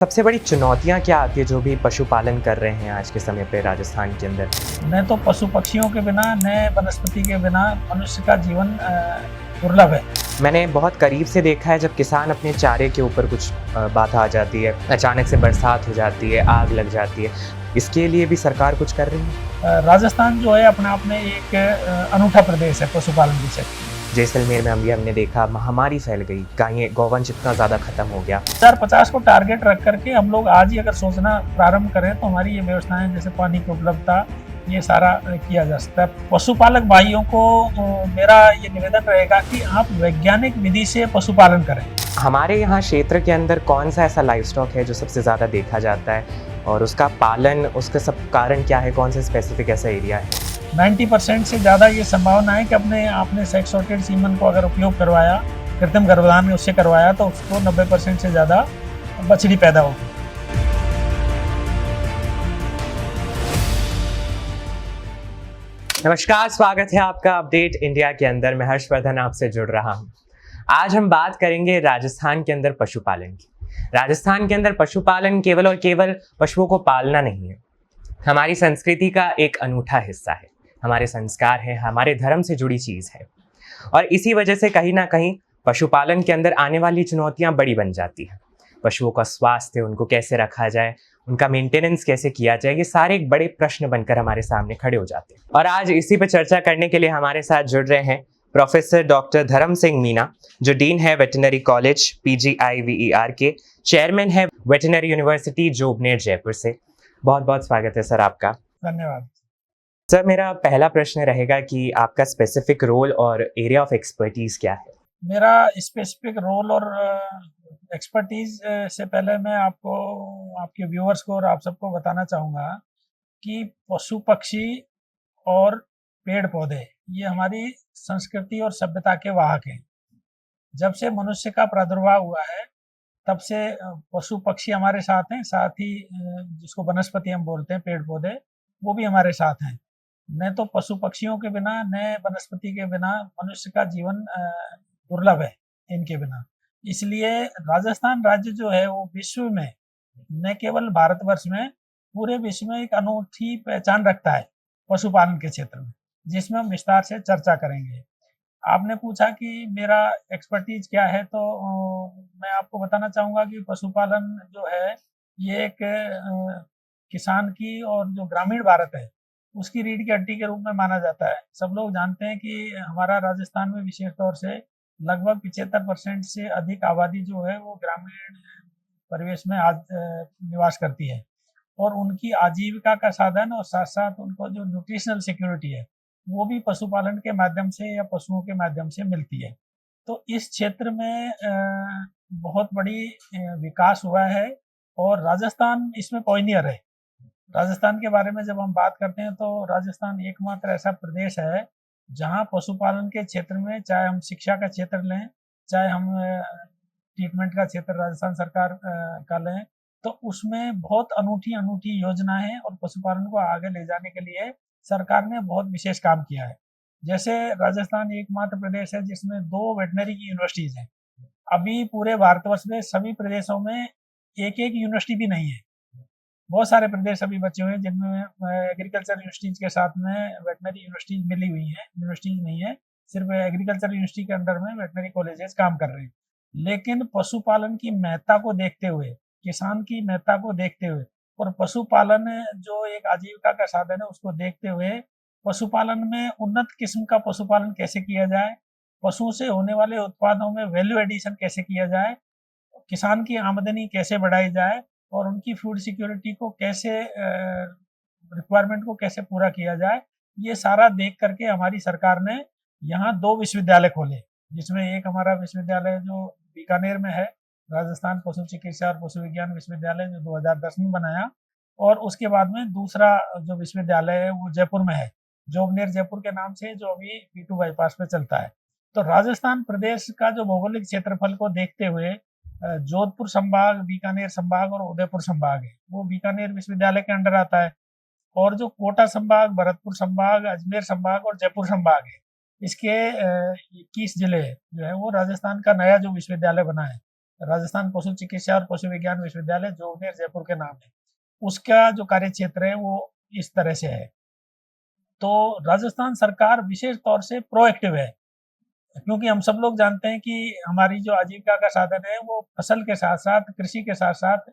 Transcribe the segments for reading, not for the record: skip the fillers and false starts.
सबसे बड़ी चुनौतियाँ क्या आती है जो भी पशुपालन कर रहे हैं आज के समय पे राजस्थान के अंदर? न तो पशु पक्षियों के बिना न वनस्पति के बिना मनुष्य का जीवन दुर्लभ है। मैंने बहुत करीब से देखा है जब किसान अपने चारे के ऊपर कुछ बाधा आ जाती है, अचानक से बरसात हो जाती है, आग लग जाती है। इसके लिए भी सरकार कुछ कर रही है? राजस्थान जो है अपने आप में एक अनूठा प्रदेश है पशुपालन के क्षेत्र में। जैसलमेर में हमने देखा महामारी फैल गई, गायें गौवंश इतना ज़्यादा खत्म हो गया। 2050 को टारगेट रख करके हम लोग आज ही अगर सोचना प्रारंभ करें तो हमारी ये व्यवस्थाएं जैसे पानी की उपलब्धता ये सारा किया जा सकता है। पशुपालक भाइयों को मेरा ये निवेदन रहेगा कि आप वैज्ञानिक विधि से पशुपालन करें। हमारे यहाँ क्षेत्र के अंदर कौन सा ऐसा लाइव स्टॉक है जो सबसे ज़्यादा देखा जाता है और उसका पालन, उसका सब कारण क्या है, कौन सा स्पेसिफिक ऐसा एरिया है? 90% से ज़्यादा ये संभावना है कि आपने सेक्स सॉर्टेड सीमन को अगर उपयोग करवाया, कृत्रिम गर्भधान में उससे करवाया तो उसको 90% से ज़्यादा बछड़ी पैदा होगी। नमस्कार, स्वागत है आपका अपडेट इंडिया के अंदर। मैं हर्षवर्धन आपसे जुड़ रहा हूं। आज हम बात करेंगे राजस्थान के अंदर पशुपालन की। राजस्थान के अंदर पशुपालन केवल और केवल पशुओं को पालना नहीं है, हमारी संस्कृति का एक अनूठा हिस्सा है, हमारे संस्कार है, हमारे धर्म से जुड़ी चीज़ है। और इसी वजह से कहीं ना कहीं पशुपालन के अंदर आने वाली चुनौतियाँ बड़ी बन जाती हैं। पशुओं का स्वास्थ्य, उनको कैसे रखा जाए, उनका मेंटेनेंस कैसे किया जाए, ये सारे एक बड़े प्रश्न बनकर हमारे सामने खड़े हो जाते हैं। और आज इसी पर चर्चा करने के लिए हमारे साथ जुड़ रहे हैं प्रोफेसर डॉक्टर धर्म सिंह मीना, जो डीन है वेटनरी कॉलेज PGIVER के, चेयरमैन है वेटनरी यूनिवर्सिटी जोबनेर जयपुर से। बहुत बहुत स्वागत है सर आपका। धन्यवाद। सर, मेरा पहला प्रश्न रहेगा कि आपका स्पेसिफिक रोल और एरिया ऑफ एक्सपर्टीज क्या है? मेरा स्पेसिफिक रोल और एक्सपर्टीज से पहले मैं आपको, आपके व्यूअर्स को और आप सबको बताना चाहूँगा कि पशु पक्षी और पेड़ पौधे ये हमारी संस्कृति और सभ्यता के वाहक हैं। जब से मनुष्य का प्रादुर्भाव हुआ है तब से पशु पक्षी हमारे साथ हैं, साथ ही जिसको वनस्पति हम बोलते हैं, पेड़ पौधे, वो भी हमारे साथ हैं। न तो पशु पक्षियों के बिना न वनस्पति के बिना मनुष्य का जीवन दुर्लभ है इनके बिना। इसलिए राजस्थान राज्य जो है वो विश्व में, न केवल भारतवर्ष में, पूरे विश्व में एक अनूठी पहचान रखता है पशुपालन के क्षेत्र में, जिसमें हम विस्तार से चर्चा करेंगे। आपने पूछा कि मेरा एक्सपर्टीज क्या है, तो मैं आपको बताना चाहूँगा कि पशुपालन जो है ये एक किसान की और जो ग्रामीण भारत है उसकी रीढ़ की हड्डी के रूप में माना जाता है। सब लोग जानते हैं कि हमारा राजस्थान में विशेष तौर से लगभग 75% से अधिक आबादी जो है वो ग्रामीण परिवेश में आज निवास करती है और उनकी आजीविका का साधन और साथ-साथ उनको जो न्यूट्रिशनल सिक्योरिटी है वो भी पशुपालन के माध्यम से या पशुओं के माध्यम से मिलती है। तो इस क्षेत्र में बहुत बड़ी विकास हुआ है और राजस्थान इसमें पायनियर है। राजस्थान के बारे में जब हम बात करते हैं तो राजस्थान एकमात्र ऐसा प्रदेश है जहाँ पशुपालन के क्षेत्र में, चाहे हम शिक्षा का क्षेत्र लें, चाहे हम ट्रीटमेंट का क्षेत्र राजस्थान सरकार का लें, तो उसमें बहुत अनूठी योजनाएं हैं और पशुपालन को आगे ले जाने के लिए सरकार ने बहुत विशेष काम किया है। जैसे राजस्थान एकमात्र प्रदेश है जिसमें 2 वेटनरी की यूनिवर्सिटीज हैं। अभी पूरे भारतवर्ष में सभी प्रदेशों में एक-एक यूनिवर्सिटी भी नहीं है। बहुत सारे प्रदेश अभी बचे हुए हैं जिनमें एग्रीकल्चर यूनिवर्सिटीज के साथ में वेटनरी यूनिवर्सिटीज मिली हुई हैं, यूनिवर्सिटीज नहीं है। सिर्फ एग्रीकल्चर यूनिवर्सिटी के अंडर में वेटनरी कॉलेजेस काम कर रहे हैं। लेकिन पशुपालन की महत्ता को देखते हुए, किसान की महत्ता को देखते हुए और पशुपालन जो एक आजीविका का साधन है उसको देखते हुए, पशुपालन में उन्नत किस्म का पशुपालन कैसे किया जाए, पशुओं से होने वाले उत्पादों में वैल्यू एडिशन कैसे किया जाए, किसान की आमदनी कैसे बढ़ाई जाए और उनकी फूड सिक्योरिटी को कैसे रिक्वायरमेंट को कैसे पूरा किया जाए, ये सारा देख करके हमारी सरकार ने यहाँ 2 विश्वविद्यालय खोले, जिसमें एक हमारा विश्वविद्यालय जो बीकानेर में है, राजस्थान पशु चिकित्सा और पशु विज्ञान विश्वविद्यालय, जो 2010 में बनाया, और उसके बाद में दूसरा जो विश्वविद्यालय है वो जयपुर में है, जोबनेर जयपुर के नाम से, जो अभी P2 बाईपास पे चलता है। तो राजस्थान प्रदेश का जो भौगोलिक क्षेत्रफल को देखते हुए जोधपुर संभाग, बीकानेर संभाग और उदयपुर संभाग है, वो बीकानेर विश्वविद्यालय के अंडर आता है। और जो कोटा संभाग, भरतपुर संभाग, अजमेर संभाग और जयपुर संभाग है, इसके 21 जिले जो है वो राजस्थान का नया जो विश्वविद्यालय बना है राजस्थान पशु चिकित्सा और पशु विज्ञान विश्वविद्यालय जोगनेर जयपुर के नाम है, उसका जो कार्य क्षेत्र है वो इस तरह से है। तो राजस्थान सरकार विशेष तौर से प्रोएक्टिव है, क्योंकि हम सब लोग जानते हैं कि हमारी जो आजीविका का साधन है वो फसल के साथ साथ, कृषि के साथ साथ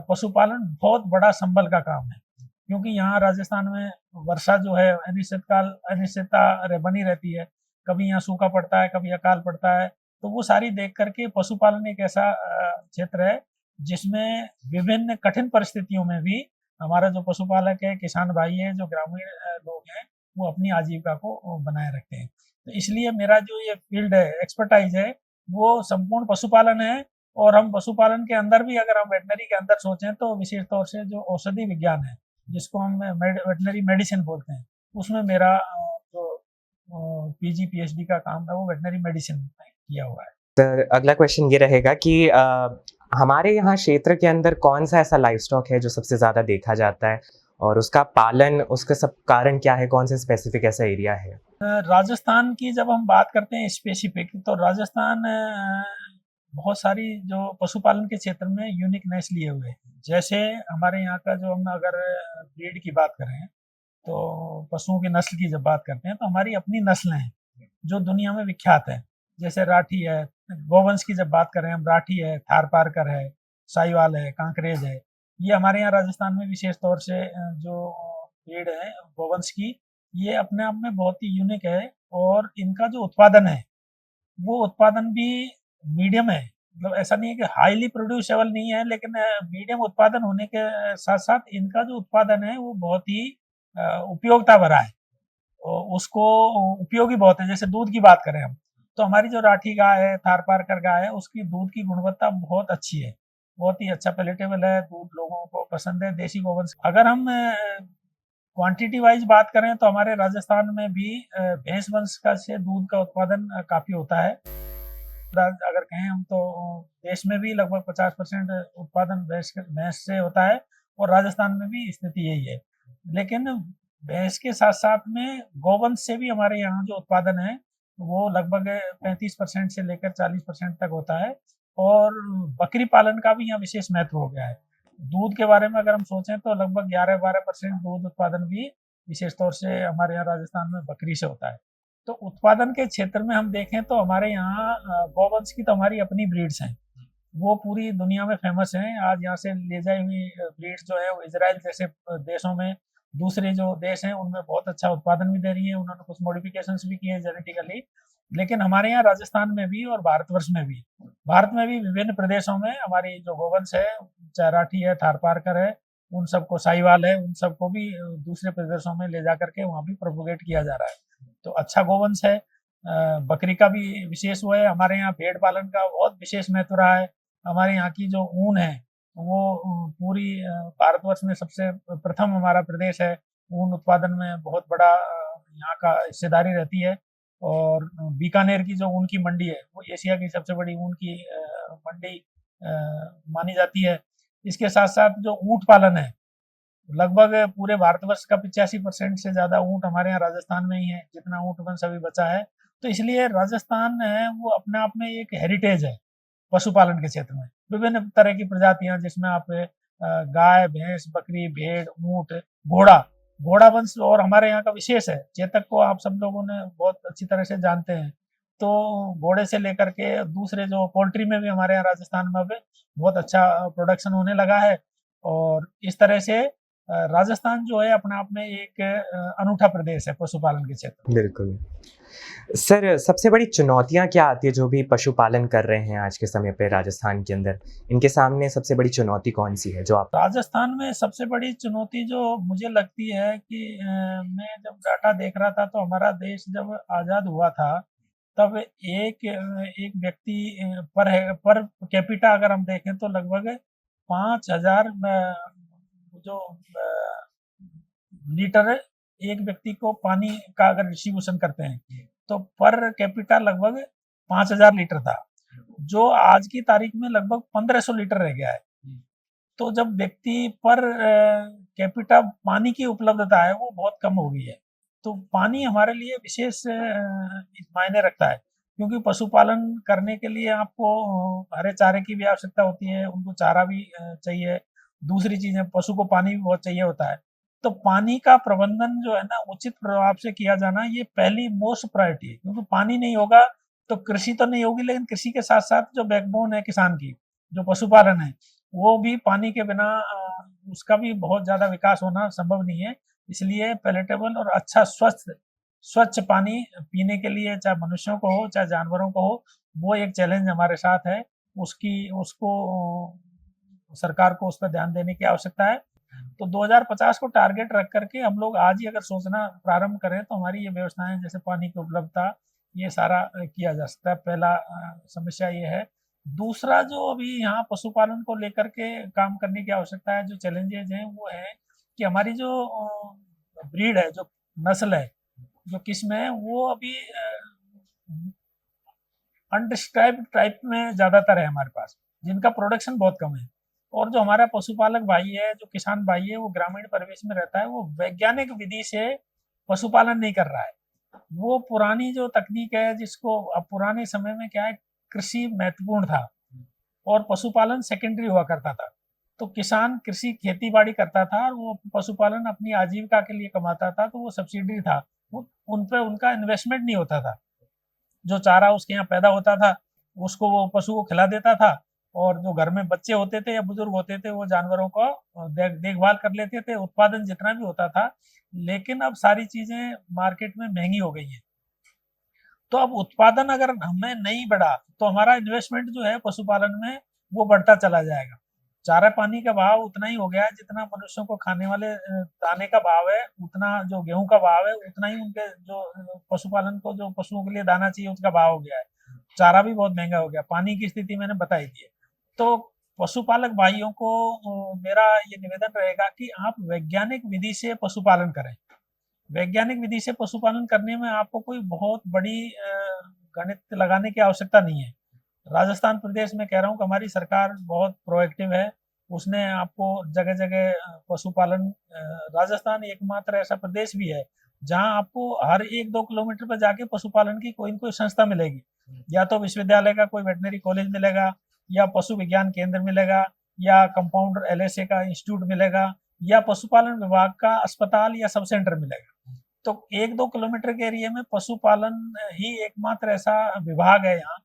पशुपालन बहुत बड़ा संबल का काम है। क्योंकि यहाँ राजस्थान में वर्षा जो है अनिश्चितता बनी रहती है, कभी यहाँ सूखा पड़ता है, कभी अकाल पड़ता है। तो वो सारी देख करके पशुपालन एक ऐसा क्षेत्र है जिसमें विभिन्न कठिन परिस्थितियों में भी हमारा जो पशुपालक है, किसान भाई है, जो ग्रामीण लोग हैं, वो अपनी आजीविका को बनाए रखते हैं। तो इसलिए मेरा जो ये फील्ड है, एक्सपर्टाइज है, वो संपूर्ण पशुपालन है। और हम पशुपालन के अंदर भी अगर हम वेटनरी के अंदर सोचें तो विशेष तौर से जो औषधि विज्ञान है, जिसको हम वेटनरी मेडिसिन बोलते हैं, उसमें मेरा जो पीजी पीएचडी का काम है वो वेटनरी मेडिसिन में किया हुआ है। सर अगला क्वेश्चन ये रहेगा कि हमारे यहाँ क्षेत्र के अंदर कौन सा ऐसा लाइव स्टॉक है जो सबसे ज़्यादा देखा जाता है और उसका पालन, उसका सब कारण क्या है, कौन से स्पेसिफिक ऐसा एरिया है? राजस्थान की जब हम बात करते हैं स्पेसिफिक, तो राजस्थान बहुत सारी जो पशुपालन के क्षेत्र में यूनिकनेस लिए हुए हैं। जैसे हमारे यहाँ का जो हम अगर ब्रीड की बात करें, तो पशुओं की नस्ल की जब बात करते हैं तो हमारी अपनी नस्लें हैं जो दुनिया में विख्यात है। जैसे राठी है, गोवंश की जब बात करें हम, राठी है, थारपारकर है, साहिवाल है, कांकरेज है। ये हमारे यहाँ राजस्थान में विशेष तौर से जो ब्रीड है गोवंश की, ये अपने आप में बहुत ही यूनिक है। और इनका जो उत्पादन है वो उत्पादन भी मीडियम है, मतलब ऐसा नहीं है कि हाईली प्रोड्यूसेबल नहीं है, लेकिन मीडियम उत्पादन होने के साथ साथ इनका जो उत्पादन है वो बहुत ही उपयोगिता भरा है। उसको उपयोगी बहुत है। जैसे दूध की बात करें हम, तो हमारी जो राठी गाय है, थारपारकर गाय है, उसकी दूध की गुणवत्ता बहुत अच्छी है, बहुत ही अच्छा पैलेटेबल है, दूध लोगों को पसंद है, देसी गोवंश। अगर हम क्वांटिटी वाइज बात करें तो हमारे राजस्थान में भी भैंस वंश का से दूध का उत्पादन काफी होता है। अगर कहें हम तो देश में भी लगभग 50% उत्पादन भैंस से होता है, और राजस्थान में भी स्थिति यही है। लेकिन भैंस के साथ साथ में गोवंश से भी हमारे यहाँ जो उत्पादन है वो लगभग 35% से लेकर 40% तक होता है। और बकरी पालन का भी यहाँ विशेष महत्व हो गया है। दूध के बारे में अगर हम सोचें तो लगभग 11-12% दूध उत्पादन भी विशेष तौर से हमारे यहाँ राजस्थान में बकरी से होता है। तो उत्पादन के क्षेत्र में हम देखें तो हमारे यहाँ गौवंश की तो हमारी अपनी ब्रीड्स हैं, वो पूरी दुनिया में फेमस हैं। आज यहाँ से ले जाई हुई ब्रीड्स जो है वो इजराइल जैसे देशों में, दूसरे जो देश हैं उनमें बहुत अच्छा उत्पादन भी दे रही है। उन्होंने कुछ मॉडिफिकेशंस भी किए हैं जेनेटिकली। लेकिन हमारे यहाँ राजस्थान में भी और भारतवर्ष में भी, भारत में भी विभिन्न प्रदेशों में हमारी जो गोवंश है, चाहे राठी है, थारपारकर है, उन सबको, साहिवाल है, उन सबको भी दूसरे प्रदेशों में ले जा करके वहाँ भी प्रोपोगेट किया जा रहा है। तो अच्छा गोवंश है। बकरी का भी विशेष वो है। हमारे यहाँ भेड़ पालन का बहुत विशेष महत्व रहा है। हमारे यहाँ की जो ऊन है वो पूरी भारतवर्ष में सबसे प्रथम हमारा प्रदेश है। ऊन उत्पादन में बहुत बड़ा यहाँ का हिस्सेदारी रहती है। और बीकानेर की जो ऊन की मंडी है वो एशिया की सबसे बड़ी ऊन की मंडी मानी जाती है। इसके साथ साथ जो ऊँट पालन है, लगभग पूरे भारतवर्ष का 85% से ज्यादा ऊँट हमारे यहाँ राजस्थान में ही है, जितना ऊँट वंश अभी बचा है। तो इसलिए राजस्थान है वो अपने आप में एक हेरिटेज है पशुपालन के क्षेत्र में। विभिन्न तरह की प्रजातियां, जिसमें आप गाय, भैंस, बकरी, भेड़, ऊँट, घोड़ा, घोड़ा वंश और हमारे यहाँ का विशेष है। चेतक को आप सब लोगों ने बहुत अच्छी तरह से जानते हैं। तो घोड़े से लेकर के दूसरे जो पोल्ट्री में भी हमारे यहाँ राजस्थान में अब बहुत अच्छा प्रोडक्शन होने लगा है। और इस तरह से राजस्थान जो है अपने आप में एक अनूठा प्रदेश है पशुपालन के क्षेत्र में। बिल्कुल। सर सबसे बड़ी चुनौतियाँ क्या आती है जो भी पशुपालन कर रहे हैं आज के समय पे राजस्थान के अंदर? इनके सामने सबसे बड़ी चुनौती कौन-सी है जो आप? राजस्थान में सबसे बड़ी चुनौती जो मुझे लगती है कि मैं जब डाटा देख रहा था तो हमारा देश जब आज़ाद हुआ था, तब एक व्यक्ति पर कैपिटा अगर हम देखें तो लगभग 5,000 जो लीटर एक व्यक्ति को पानी का अगर डिस्ट्रीब्यूशन करते हैं, तो पर कैपिटा लगभग 5,000 लीटर था, जो आज की तारीख में लगभग 1,500 लीटर रह गया है। तो जब व्यक्ति पर कैपिटा पानी की उपलब्धता है वो बहुत कम हो गई है। तो पानी हमारे लिए विशेष मायने रखता है। क्योंकि पशुपालन करने के लिए आपको हरे चारे की भी आवश्यकता होती है, उनको चारा भी चाहिए। दूसरी चीज़ें, पशु को पानी भी बहुत चाहिए होता है। तो पानी का प्रबंधन जो है ना उचित प्रभाव से किया जाना, ये पहली मोस्ट प्रायोरिटी है, क्योंकि पानी नहीं होगा तो कृषि तो नहीं होगी, लेकिन कृषि के साथ-साथ जो बैकबोन है किसान की, जो पशुपालन है, वो भी पानी के बिना उसका भी बहुत ज़्यादा विकास होना संभव नहीं है। इसलिए पैलेटेबल और अच्छा स्वच्छ पानी पीने के लिए, चाहे मनुष्यों को हो, चाहे जानवरों को हो, वो एक चैलेंज हमारे साथ है। उसको सरकार को उस पर ध्यान देने की आवश्यकता है। तो 2050 को टारगेट रख करके हम लोग आज ही अगर सोचना प्रारंभ करें तो हमारी ये व्यवस्थाएं, जैसे पानी की उपलब्धता, ये सारा किया जा सकता है। पहला समस्या ये है। दूसरा, जो अभी यहाँ पशुपालन को लेकर के काम करने की आवश्यकता है, जो चैलेंजेज हैं वो है कि हमारी जो ब्रीड है, जो नस्ल है, जो किस्म है, वो अभी अनडिस्क्राइब्ड टाइप में ज़्यादातर है हमारे पास, जिनका प्रोडक्शन बहुत कम है। और जो हमारा पशुपालक भाई है, जो किसान भाई है, वो ग्रामीण परिवेश में रहता है, वो वैज्ञानिक विधि से पशुपालन नहीं कर रहा है। वो पुरानी जो तकनीक है, जिसको अब पुराने समय में क्या है, कृषि महत्वपूर्ण था और पशुपालन सेकेंडरी हुआ करता था। तो किसान कृषि खेती बाड़ी करता था और वो पशुपालन अपनी आजीविका के लिए कमाता था, तो वो सब्सिडी था। उन पे उनका इन्वेस्टमेंट नहीं होता था। जो चारा उसके यहाँ पैदा होता था, उसको वो पशु को खिला देता था, और जो घर में बच्चे होते थे या बुजुर्ग होते थे, वो जानवरों को देखभाल कर लेते थे। उत्पादन जितना भी होता था, लेकिन अब सारी चीजें मार्केट में महंगी हो गई हैं। तो अब उत्पादन अगर हमें नहीं बढ़ा, तो हमारा इन्वेस्टमेंट जो है पशुपालन में, वो बढ़ता चला जाएगा। चारा पानी का भाव उतना ही हो गया है जितना मनुष्यों को खाने वाले दाने का भाव है, उतना जो गेहूं का भाव है, उतना ही उनके जो पशुपालन को, जो पशुओं के लिए दाना चाहिए, उसका भाव हो गया है। चारा भी बहुत महंगा हो गया। पानी की स्थिति मैंने बताई दी है। तो पशुपालक भाइयों को मेरा ये निवेदन रहेगा कि आप वैज्ञानिक विधि से पशुपालन करें। वैज्ञानिक विधि से पशुपालन करने में आपको कोई बहुत बड़ी गणित लगाने की आवश्यकता नहीं है। राजस्थान प्रदेश में कह रहा हूँ कि हमारी सरकार बहुत प्रोएक्टिव है। उसने आपको जगह जगह पशुपालन, राजस्थान एकमात्र ऐसा प्रदेश भी है जहाँ आपको हर 1-2 किलोमीटर पर जाके पशुपालन की कोई न कोई संस्था मिलेगी। या तो विश्वविद्यालय का कोई वेटनरी कॉलेज मिलेगा, या पशु विज्ञान केंद्र मिलेगा, या कंपाउंडर एलएसए का इंस्टीट्यूट मिलेगा, या पशुपालन विभाग का अस्पताल या सब सेंटर मिलेगा। तो 1-2 किलोमीटर के एरिया में पशुपालन ही एकमात्र ऐसा विभाग है यहाँ।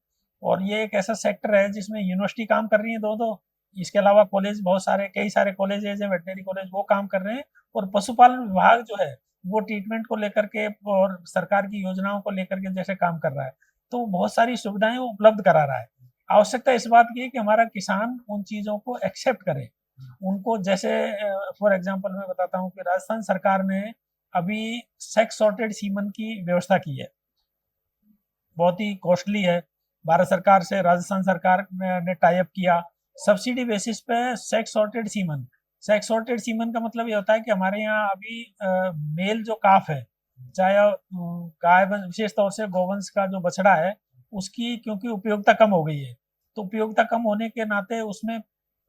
और ये एक ऐसा सेक्टर है जिसमें यूनिवर्सिटी काम कर रही है दो दो। इसके अलावा कॉलेज, बहुत सारे, कई सारे कॉलेजेज हैं, वेटनरी कॉलेज, वो काम कर रहे हैं। और पशुपालन विभाग जो है, वो ट्रीटमेंट को लेकर के और सरकार की योजनाओं को लेकर के जैसे काम कर रहा है, तो बहुत सारी सुविधाएं वो उपलब्ध करा रहा है। आवश्यकता इस बात की है कि हमारा किसान उन चीज़ों को एक्सेप्ट करे। उनको, जैसे फॉर एग्जांपल मैं बताता हूँ कि राजस्थान सरकार ने अभी सेक्स सॉर्टेड सीमन की व्यवस्था की है। बहुत ही कॉस्टली है। भारत सरकार से राजस्थान सरकार ने टाई अप किया, सब्सिडी बेसिस पे sex sorted semen. Sex sorted semen का मतलब ये होता है कि हमारे यहाँ अभी मेल जो काफ है, चाहे गाय, विशेष तौर से गोवंश का जो बछड़ा है, उसकी क्योंकि उपयोगिता कम हो गई है, तो उपयोगिता कम होने के नाते उसमें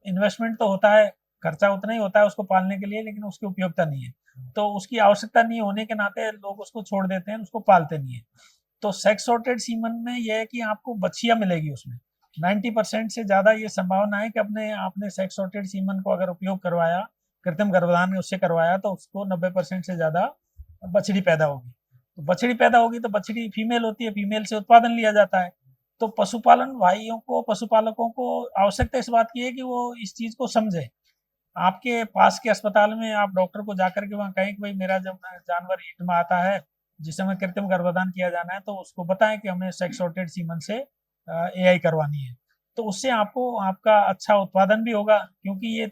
इन्वेस्टमेंट तो होता है, खर्चा उतना ही होता है उसको पालने के लिए, लेकिन उसकी उपयोगिता नहीं है। तो उसकी आवश्यकता नहीं होने के नाते लोग उसको छोड़ देते हैं, उसको पालते नहीं है। तो सेक्स सॉर्टेड सीमन में यह है कि आपको बछिया मिलेगी उसमें। 90% से ज़्यादा ये संभावना है कि आपने सेक्स सॉर्टेड सीमन को अगर उपयोग करवाया, कृत्रिम गर्भधान उससे करवाया, तो उसको 90% से ज़्यादा बछड़ी पैदा होगी। तो बछड़ी पैदा होगी तो बछड़ी फीमेल होती है, फीमेल से उत्पादन लिया जाता है। तो पशुपालन भाइयों को, पशुपालकों को आवश्यकता इस बात की है कि वो इस चीज़ को समझें। आपके पास के अस्पताल में आप डॉक्टर को जाकर के वहाँ कहें कि भाई मेरा जब जानवर हीट में आता है, जिस समय कृत्रिम गर्भधान किया जाना है, तो उसको बताएं कि हमें सेक्स सॉर्टेड सीमन से एआई करवानी है। तो उससे आपको, आपका अच्छा उत्पादन भी होगा, क्योंकि ये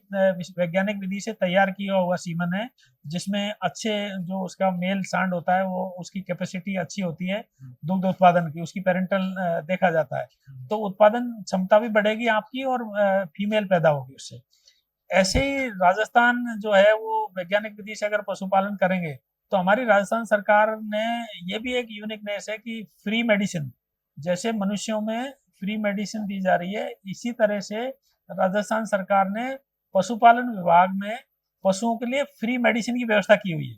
वैज्ञानिक विधि से तैयार किया हुआ सीमन है, जिसमें अच्छे, जो उसका मेल सांड होता है, वो उसकी कैपेसिटी अच्छी होती है दुग्ध उत्पादन की, उसकी पेरेंटल देखा जाता है। तो उत्पादन क्षमता भी बढ़ेगी आपकी, और फीमेल पैदा होगी उससे। ऐसे ही राजस्थान जो है, वो वैज्ञानिक विधि से अगर पशुपालन करेंगे, तो हमारी राजस्थान सरकार ने, ये भी एक यूनिकनेस है कि फ्री मेडिसिन, जैसे मनुष्यों में फ्री मेडिसिन दी जा रही है, इसी तरह से राजस्थान सरकार ने पशुपालन विभाग में पशुओं के लिए फ्री मेडिसिन की व्यवस्था की हुई है।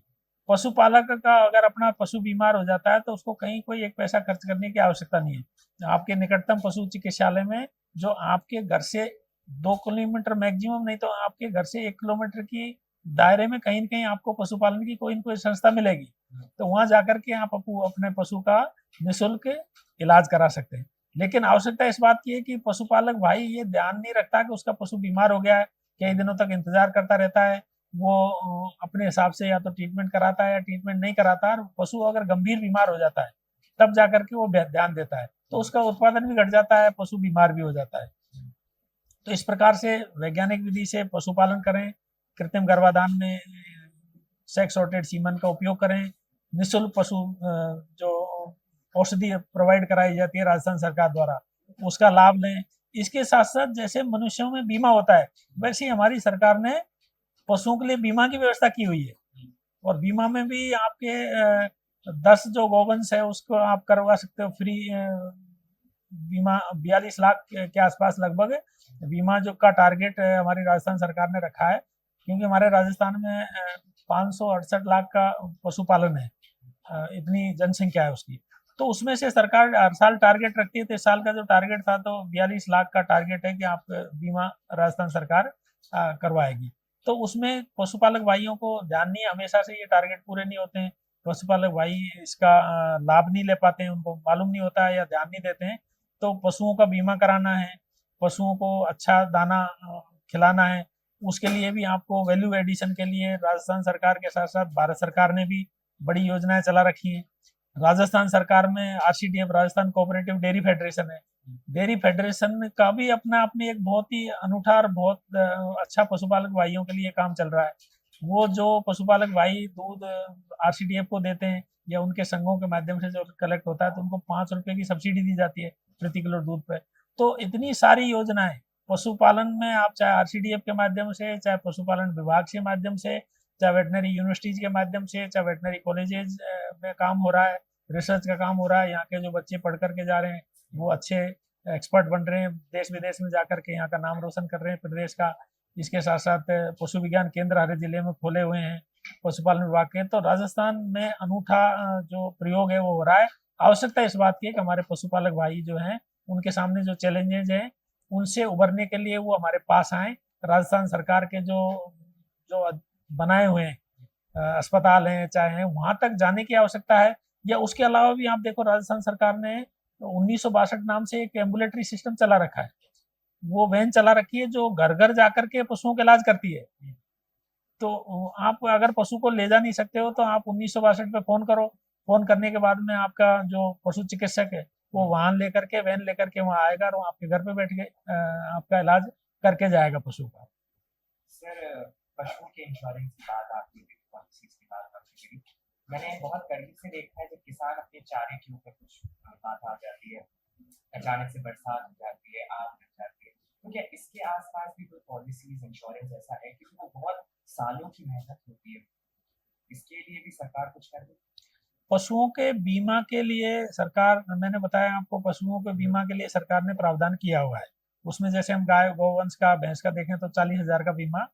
पशुपालक का अगर अपना पशु बीमार हो जाता है तो उसको कहीं कोई एक पैसा खर्च करने की आवश्यकता नहीं है। आपके निकटतम पशु चिकित्सालय में, जो आपके घर से 2 किलोमीटर मैक्सिमम, नहीं तो आपके घर से 1 किलोमीटर की दायरे में कहीं न कहीं आपको पशुपालन की कोई न कोई संस्था मिलेगी। तो वहाँ जाकर के आप अपने पशु का निःशुल्क इलाज करा सकते हैं। लेकिन आवश्यकता इस बात की है कि पशुपालक भाई ये ध्यान नहीं रखता कि उसका पशु बीमार हो गया है, कई दिनों तक इंतज़ार करता रहता है। वो अपने हिसाब से या तो ट्रीटमेंट कराता है या ट्रीटमेंट नहीं कराता है, और पशु अगर गंभीर बीमार हो जाता है, तब जाकर के वो ध्यान देता है। तो उसका उत्पादन भी घट जाता है, पशु बीमार भी हो जाता है। तो इस प्रकार से वैज्ञानिक विधि से पशुपालन करें, कृत्रिम गर्भाधान में सेक्स सॉर्टेड सीमन का उपयोग करें, निःशुल्क पशु जो औषधि प्रोवाइड कराई जाती है राजस्थान सरकार द्वारा, उसका लाभ लें। इसके साथ-साथ जैसे मनुष्यों में बीमा होता है, वैसे ही हमारी सरकार ने पशुओं के लिए बीमा की व्यवस्था की हुई है। और बीमा में भी आपके 10 जो गौवंश है उसको आप करवा सकते हो फ्री। बीमा 42 लाख के आसपास लगभग बीमा जो का टारगेट हमारी राजस्थान सरकार ने रखा है, क्योंकि हमारे राजस्थान में 568 लाख का पशुपालन है, इतनी जनसंख्या है उसकी। तो उसमें से सरकार हर साल टारगेट रखती है, तो इस साल का जो टारगेट था तो 42 लाख का टारगेट है कि आप बीमा राजस्थान सरकार करवाएगी। तो उसमें पशुपालक भाइयों को ध्यान नहीं, हमेशा से ये टारगेट पूरे नहीं होते हैं। पशुपालक भाई इसका लाभ नहीं ले पाते हैं, उनको मालूम नहीं होता है या ध्यान नहीं देते हैं। तो पशुओं का बीमा कराना है, पशुओं को अच्छा दाना खिलाना है, उसके लिए भी आपको वैल्यू एडिशन के लिए राजस्थान सरकार के साथ-साथ भारत सरकार ने भी बड़ी योजनाएँ चला रखी हैं। राजस्थान सरकार में RCDF, Rajasthan cooperative dairy federation है। डेयरी फेडरेशन का भी अपना अपनी एक बहुत ही अनूठा और बहुत अच्छा पशुपालक भाइयों के लिए काम चल रहा है। वो जो पशुपालक भाई दूध आरसीडीएफ को देते हैं या उनके संघों के माध्यम से जो कलेक्ट होता है, तो उनको 5 रुपए की सब्सिडी दी जाती है प्रति किलो दूध पे। तो इतनी सारी योजनाएँ पशुपालन में, आप चाहे आरसीडीएफ के माध्यम से, चाहे पशुपालन विभाग के माध्यम से, चाहे वेटनरी यूनिवर्सिटीज़ के माध्यम से, चाहे वेटनरी कॉलेजेस में काम हो रहा है, रिसर्च का काम हो रहा है। यहाँ के जो बच्चे पढ़ कर के जा रहे हैं, वो अच्छे एक्सपर्ट बन रहे हैं, देश-विदेश में जाकर के यहाँ का नाम रोशन कर रहे हैं प्रदेश का। इसके साथ-साथ पशु विज्ञान केंद्र हर जिले में खोले हुए हैं पशुपालन विभाग के। तो राजस्थान में अनूठा जो प्रयोग है वो हो रहा है। आवश्यकता इस बात की है कि हमारे पशुपालक भाई जो हैं, उनके सामने जो चैलेंजेज़ हैं, उनसे उभरने के लिए वो हमारे पास आएँ। राजस्थान सरकार के जो जो बनाए हुए हैं अस्पताल हैं, चाहे हैं, वहाँ तक जाने की आवश्यकता है। या उसके अलावा भी आप देखो, राजस्थान सरकार ने 1962 नाम से एक एम्बुलेटरी सिस्टम चला रखा है। वो वैन चला रखी है जो घर-घर जाकर के पशुओं का इलाज करती है। तो आप अगर पशु को ले जा नहीं सकते हो तो आप 1962 पे फ़ोन करो। फ़ोन करने के बाद में आपका जो पशु चिकित्सक है, वो वाहन लेकर के, वैन लेकर के वहाँ आएगा और वो आपके घर पे बैठ के आपका इलाज करके जाएगा पशु का। सर, पशुओं के इंश्योरेंस की बात आपने की, पॉलिसीज़ की बात आपने करी। मैंने बहुत करीब से देखा है जब किसान अपने चारे के ऊपर कुछ बात आ जाती है, अचानक से बरसात हो जाती है, आग लग जाती है, तो क्या इसके आसपास भी कोई पॉलिसीज़, इंश्योरेंस ऐसा है? क्योंकि वो बहुत सालों की मेहनत होती है, इसके लिए भी सरकार कुछ कर रही है? पशुओं के बीमा के लिए सरकार, मैंने बताया आपको, पशुओं के बीमा के लिए सरकार ने प्रावधान किया हुआ है। उसमें जैसे हम गाय, गौवंश का, भैंस का देखें तो 40,000 का बीमा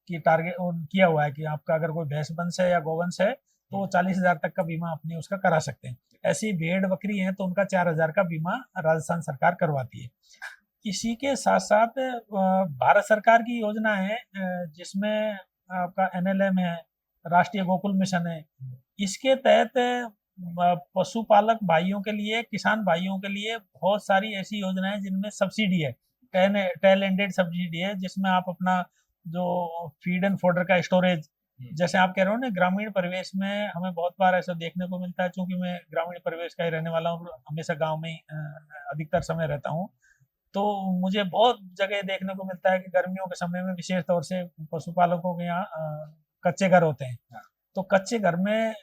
की टारगेट किया हुआ है कि आपका अगर कोई भैंस वंश है या गौवंश है तो वो 40,000 तक का बीमा अपनी उसका करा सकते हैं। ऐसे ही भेड़ बकरी हैं तो उनका 4,000 का बीमा राजस्थान सरकार करवाती है। इसी के साथ-साथ भारत सरकार की योजना है जिसमें आपका एनएलएम है, राष्ट्रीय गोकुल मिशन है। इसके तहत पशुपालक भाइयों के लिए, किसान भाइयों के लिए बहुत सारी ऐसी योजनाएँ जिनमें सब्सिडी है, टेल एंडेड सब्सिडी है, जिसमें आप अपना जो फीड एंड फॉडर का स्टोरेज, जैसे आप कह रहे हो ना, ग्रामीण परिवेश में हमें बहुत बार ऐसा देखने को मिलता है, चूँकि मैं ग्रामीण परिवेश का ही रहने वाला हूँ, हमेशा गाँव में ही अधिकतर समय रहता हूँ। तो मुझे बहुत जगह देखने को मिलता है कि गर्मियों के समय में विशेष तौर से पशुपालकों के यहाँ कच्चे घर होते हैं। तो कच्चे घर में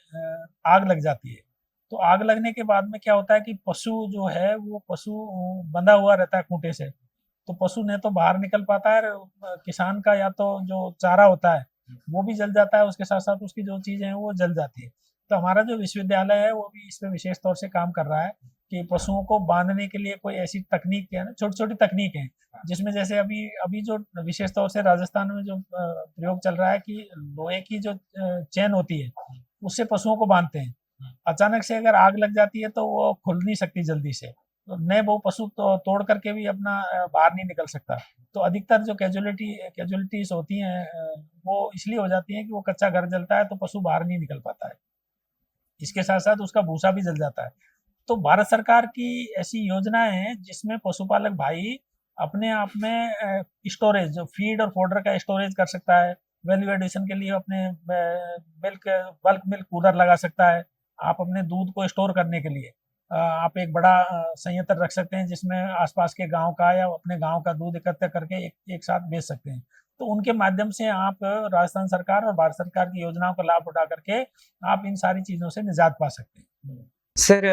आग लग जाती है। तो आग लगने के बाद में क्या होता है कि पशु जो है वो पशु बंधा हुआ रहता है खूंटे से। तो पशु न तो बाहर निकल पाता है, किसान का या तो जो चारा होता है वो भी जल जाता है, उसके साथ-साथ उसकी जो चीज़ें हैं वो जल जाती है। तो हमारा जो विश्वविद्यालय है वो भी इस पे विशेष तौर से काम कर रहा है कि पशुओं को बांधने के लिए कोई ऐसी तकनीक है ना, छोटी-छोटी तकनीक है, जिसमें जैसे अभी अभी जो विशेष तौर से राजस्थान में जो प्रयोग चल रहा है कि लोहे की जो चेन होती है, उससे पशुओं को बांधते हैं। अचानक से अगर आग लग जाती है तो वो खुल नहीं सकती जल्दी से, तो नहीं वो पशु तो तोड़ करके भी अपना बाहर नहीं निकल सकता। तो अधिकतर जो कैजुअलिटीज़ होती हैं वो इसलिए हो जाती हैं कि वो कच्चा घर जलता है तो पशु बाहर नहीं निकल पाता है। इसके साथ-साथ उसका भूसा भी जल जाता है। तो भारत सरकार की ऐसी योजनाएँ हैं जिसमें पशुपालक भाई अपने आप में स्टोरेज जो फीड और फॉडर का स्टोरेज कर सकता है, वैल्यू एडिशन के लिए अपने मिल्क बल्क मिल्क कूलर लगा सकता है। आप अपने दूध को स्टोर करने के लिए आप एक बड़ा संयंत्र रख सकते हैं जिसमें आस-पास के गाँव का या अपने गाँव का दूध एकत्र करके एक एक साथ बेच सकते हैं। तो उनके माध्यम से आप राजस्थान सरकार और भारत सरकार की योजनाओं का लाभ उठा करके आप इन सारी चीज़ों से निजात पा सकते हैं। सर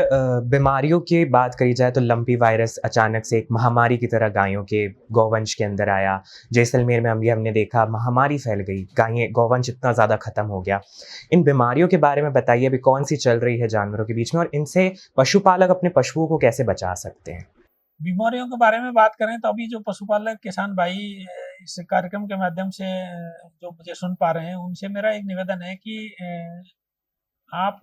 बीमारियों की बात करी जाए तो लंपी वायरस अचानक से एक महामारी की तरह गायों के गौवंश के अंदर आया। जैसलमेर में अभी हमने देखा महामारी फैल गई, गायें गौवंश इतना ज़्यादा ख़त्म हो गया। इन बीमारियों के बारे में बताइए अभी कौन-सी चल रही है जानवरों के बीच में और इनसे पशुपालक अपने पशुओं को कैसे बचा सकते हैं? बीमारियों के बारे में बात करें तो अभी जो पशुपालक किसान भाई इस कार्यक्रम के माध्यम से जो मुझे सुन पा रहे हैं, उनसे मेरा एक निवेदन है कि आप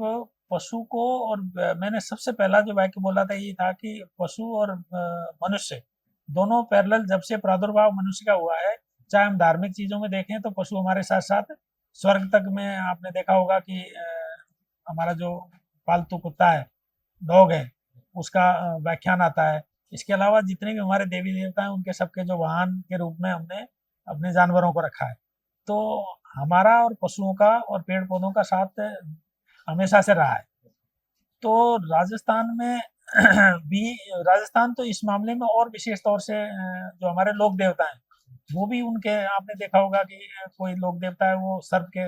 पशु को और मैंने सबसे पहला जो वाक्य बोला था ये था कि पशु और मनुष्य दोनों पैरेलल जब से प्रादुर्भाव मनुष्य का हुआ है, चाहे हम धार्मिक चीज़ों में देखें तो पशु हमारे साथ-साथ स्वर्ग तक में आपने देखा होगा कि हमारा जो पालतू कुत्ता है, डॉग है, उसका व्याख्यान आता है। इसके अलावा जितने भी हमारे देवी-देवता हैं, उनके सबके जो वाहन के रूप में हमने अपने जानवरों को रखा है। तो हमारा और पशुओं का और पेड़-पौधों का साथ हमेशा से रहा है। तो राजस्थान में भी राजस्थान तो इस मामले में और विशेष तौर से जो हमारे लोक देवता हैं, वो भी उनके आपने देखा होगा कि कोई लोक देवता है वो सर्प के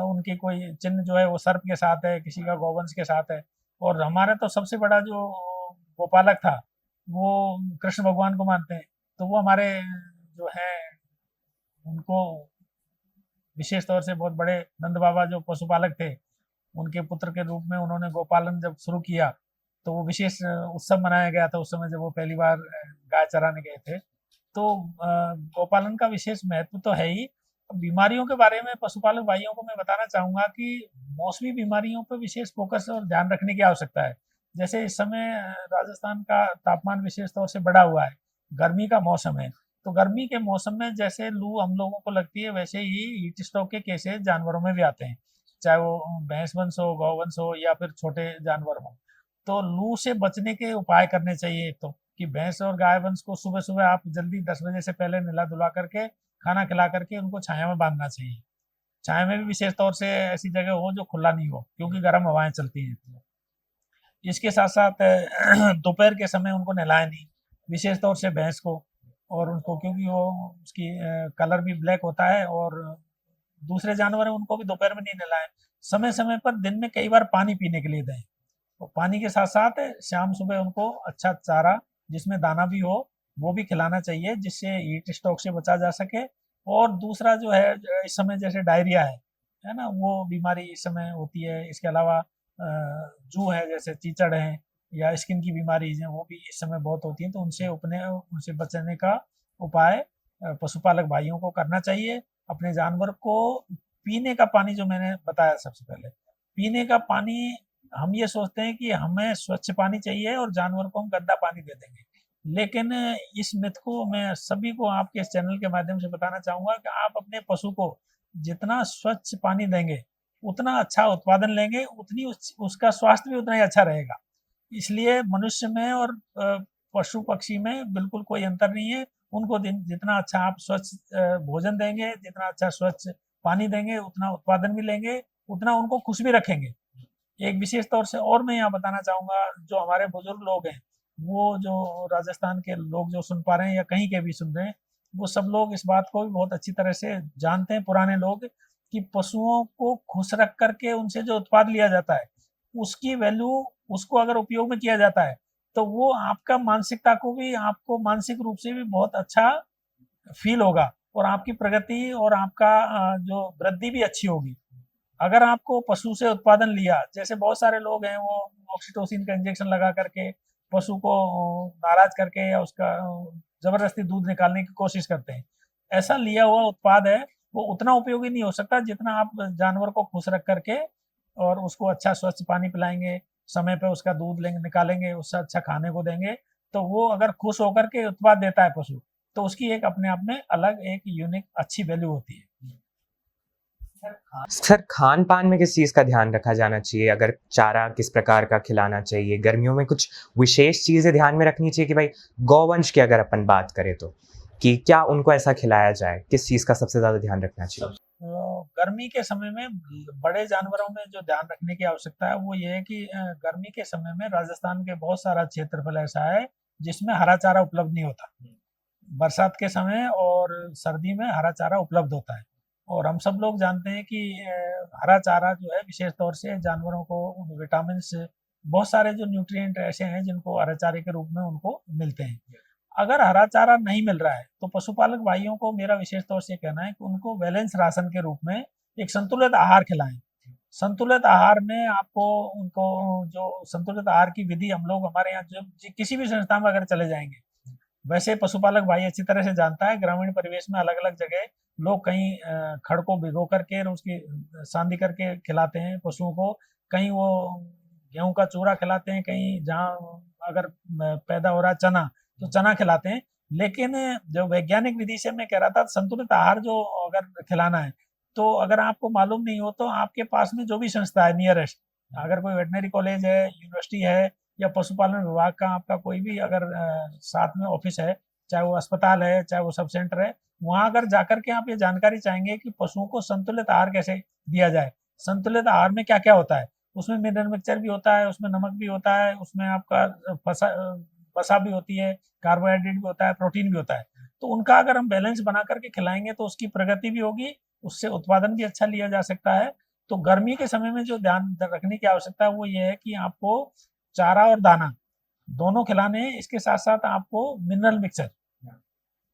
उनकी कोई चिन्ह जो है वो सर्प के साथ है, किसी का गौवंश के साथ है और हमारा तो सबसे बड़ा जो गोपालक था, वो कृष्ण भगवान को मानते हैं। तो वो हमारे जो है उनको विशेष तौर से बहुत बड़े नंद बाबा जो पशुपालक थे, उनके पुत्र के रूप में उन्होंने गोपालन जब शुरू किया, तो वो विशेष उत्सव मनाया गया था उस समय जब वो पहली बार गाय चराने गए थे। तो गोपालन का विशेष महत्व तो है ही। बीमारियों के बारे में पशुपालक भाइयों को मैं बताना चाहूँगा कि मौसमी बीमारियों पे विशेष फ़ोकस और ध्यान रखने की आवश्यकता है। जैसे इस समय राजस्थान का तापमान विशेष तौर से बढ़ा हुआ है, गर्मी का मौसम है, तो गर्मी के मौसम में जैसे लू हम लोगों को लगती है, वैसे ही हीट स्ट्रोक के केसेज़ जानवरों में भी आते हैं। चाहे वो भैंस वंश हो, गौ-वंश हो या फिर छोटे जानवर हों। तो लू से बचने के उपाय करने चाहिए एक तो, कि भैंस और गाय वंश को सुबह-सुबह आप जल्दी 10 बजे से पहले नहला-धुला करके, खाना खिला करके उनको छाया में बाँधना चाहिए। छाया में भी विशेष तौर से ऐसी जगह हो जो खुला नहीं हो, क्योंकि गर्म हवाएँ चलती हैं। इसके साथ-साथ दोपहर के समय उनको नहलाएँ नहीं, विशेष तौर से भैंस को और उनको क्योंकि वो उसकी कलर भी ब्लैक होता है और दूसरे जानवर हैं उनको भी दोपहर में नहीं नहलाएँ। समय-समय पर दिन में कई बार पानी पीने के लिए दें। और पानी के साथ-साथ शाम सुबह उनको अच्छा चारा जिसमें दाना भी हो, वो भी खिलाना चाहिए जिससे हीट स्ट्रोक से बचा जा सके। और दूसरा जो है इस समय जैसे डायरिया है ना? वो बीमारी इस समय होती है। इसके अलावा जूं है जैसे चीचड़ हैं या स्किन की बीमारीज़ हैं, वो भी इस समय बहुत होती हैं, तो उनसे बचने का उपाय पशुपालक भाइयों को करना चाहिए। अपने जानवर को पीने का पानी जो मैंने बताया सबसे पहले, पीने का पानी हम ये सोचते हैं कि हमें स्वच्छ पानी चाहिए और जानवर को हम गंदा पानी दे देंगे। लेकिन इस मिथ को मैं सभी को आपके इस चैनल के माध्यम से बताना चाहूँगा कि आप अपने पशु को जितना स्वच्छ पानी देंगे, उतना अच्छा उत्पादन लेंगे, उतनी उसका स्वास्थ्य भी उतना ही अच्छा रहेगा। इसलिए मनुष्य में और पशु-पक्षी में बिल्कुल कोई अंतर नहीं है। उनको दिन जितना अच्छा आप स्वच्छ भोजन देंगे, जितना अच्छा स्वच्छ पानी देंगे, उतना उत्पादन भी लेंगे, उतना उनको खुश भी रखेंगे। एक विशेष तौर से और मैं यहाँ बताना चाहूँगा, जो हमारे बुजुर्ग लोग हैं, वो जो राजस्थान के लोग जो सुन पा रहे हैं या कहीं के भी सुन रहे हैं, वो सब लोग इस बात को भी बहुत अच्छी तरह से जानते हैं पुराने लोग कि पशुओं को खुश रख कर के उनसे जो उत्पाद लिया जाता है, उसकी वैल्यू उसको अगर उपयोग में किया जाता है, तो वो आपका मानसिकता को भी आपको मानसिक रूप से भी बहुत अच्छा फ़ील होगा और आपकी प्रगति और आपका जो वृद्धि भी अच्छी होगी। अगर आपको पशु से उत्पादन लिया, जैसे बहुत सारे लोग हैं वो ऑक्सीटोसिन का इंजेक्शन लगा करके पशु को नाराज करके या उसका जबरदस्ती दूध निकालने की कोशिश करते हैं। ऐसा लिया हुआ उत्पाद है, वो उतना उपयोगी नहीं हो सकता जितना आप जानवर को खुश रख करके और उसको अच्छा स्वच्छ पानी पिलाएंगे, समय पे उसका दूध लेंगे निकालेंगे, उससे अच्छा खाने को देंगे, तो वो अगर खुश होकर के उत्पाद देता है पशु, तो उसकी एक अपने आप में अलग एक यूनिक अच्छी वैल्यू होती है। सर खान पान में किस चीज़ का ध्यान रखा जाना चाहिए? अगर चारा किस प्रकार का खिलाना चाहिए? गर्मियों में कुछ विशेष चीज़ें ध्यान में रखनी चाहिए कि भाई गौवंश की अगर अपन बात करें तो, कि क्या उनको ऐसा खिलाया जाए? किस चीज़ का सबसे ज़्यादा ध्यान रखना चाहिए? गर्मी के समय में बड़े जानवरों में जो ध्यान रखने की आवश्यकता है वो ये है कि गर्मी के समय में राजस्थान के बहुत सारा क्षेत्रफल ऐसा है जिसमें हरा चारा उपलब्ध नहीं होता। बरसात के समय और सर्दी में हरा चारा उपलब्ध होता है और हम सब लोग जानते हैं कि हरा चारा जो है विशेष तौर से जानवरों को विटामिन बहुत सारे जो न्यूट्रिएंट ऐसे हैं जिनको हरा चारे के रूप में उनको मिलते हैं। अगर हरा चारा नहीं मिल रहा है तो पशुपालक भाइयों को मेरा विशेष तौर से कहना है कि उनको बैलेंस राशन के रूप में एक संतुलित आहार खिलाएं। संतुलित आहार में आपको उनको जो संतुलित आहार की विधि हम लोग हमारे यहाँ जो किसी भी संस्था में अगर चले जाएंगे, वैसे पशुपालक भाई अच्छी तरह से जानता है ग्रामीण परिवेश में अलग अलग जगह लोग कहीं खड़ को भिगो करके और उसकी सांदी करके खिलाते हैं पशुओं को, कहीं वो गेहूं का चूरा खिलाते हैं, कहीं जहाँ अगर पैदा हो रहा है चना तो चना खिलाते हैं। लेकिन जो वैज्ञानिक विधि से मैं कह रहा था संतुलित आहार जो अगर खिलाना है तो अगर आपको मालूम नहीं हो तो आपके पास में जो भी संस्था है नियरेस्ट, अगर कोई वेटनरी कॉलेज है, यूनिवर्सिटी है या पशुपालन विभाग का आपका कोई भी अगर साथ में ऑफिस है, चाहे वो अस्पताल है चाहे वो सब सेंटर है, वहाँ अगर जाकर के आप ये जानकारी चाहेंगे कि पशुओं को संतुलित आहार कैसे दिया जाए, संतुलित आहार में क्या क्या होता है, उसमें मिनरल मिक्सचर भी होता है, उसमें नमक भी होता है, उसमें आपका वसा भी होती है, कार्बोहाइड्रेट भी होता है, प्रोटीन भी होता है। तो उनका अगर हम बैलेंस बना करके खिलाएंगे तो उसकी प्रगति भी होगी, उससे उत्पादन भी अच्छा लिया जा सकता है। तो गर्मी के समय में जो ध्यान रखने की आवश्यकता है वो ये है कि आपको चारा और दाना दोनों खिलाने हैं, इसके साथ साथ आपको मिनरल मिक्सचर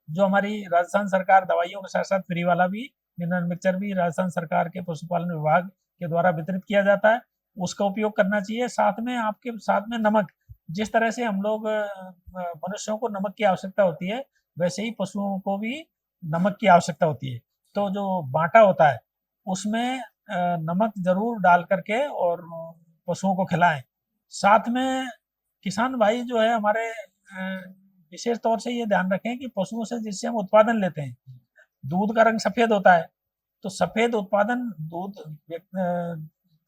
जो हमारी राजस्थान सरकार दवाइयों के साथ साथ फ्री वाला भी मिनरल मिक्सचर भी राजस्थान सरकार के पशुपालन विभाग के द्वारा वितरित किया जाता है, उसका उपयोग करना चाहिए। साथ में आपके साथ में नमक, जिस तरह से हम लोग मनुष्यों को नमक की आवश्यकता होती है वैसे ही पशुओं को भी नमक की आवश्यकता होती है। तो जो बांटा होता है उसमें नमक जरूर डाल करके और पशुओं को खिलाएं। साथ में किसान भाई जो है हमारे विशेष तौर से ये ध्यान रखें कि पशुओं से जिससे हम उत्पादन लेते हैं दूध का रंग सफेद होता है, तो सफेद उत्पादन दूध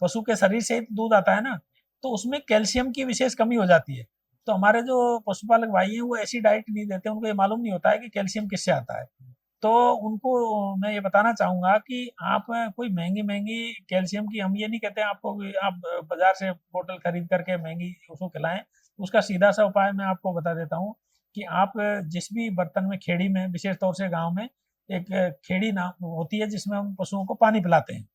पशु के शरीर से दूध आता है ना, तो उसमें कैल्शियम की विशेष कमी हो जाती है। तो हमारे जो पशुपालक भाई हैं वो ऐसी डाइट नहीं देते, उनको ये मालूम नहीं होता है कि कैल्शियम किससे आता है। तो उनको मैं ये बताना चाहूंगा कि आप कोई महंगी महंगी कैल्शियम की, हम ये नहीं कहते आपको कि आप बाजार से बोतल खरीद करके महंगी उसको खिलाएं। उसका सीधा सा उपाय मैं आपको बता देता हूँ कि आप जिस भी बर्तन में खेड़ी में विशेष तौर से गांव में एक खेड़ी ना होती है जिसमें हम पशुओं को पानी पिलाते हैं,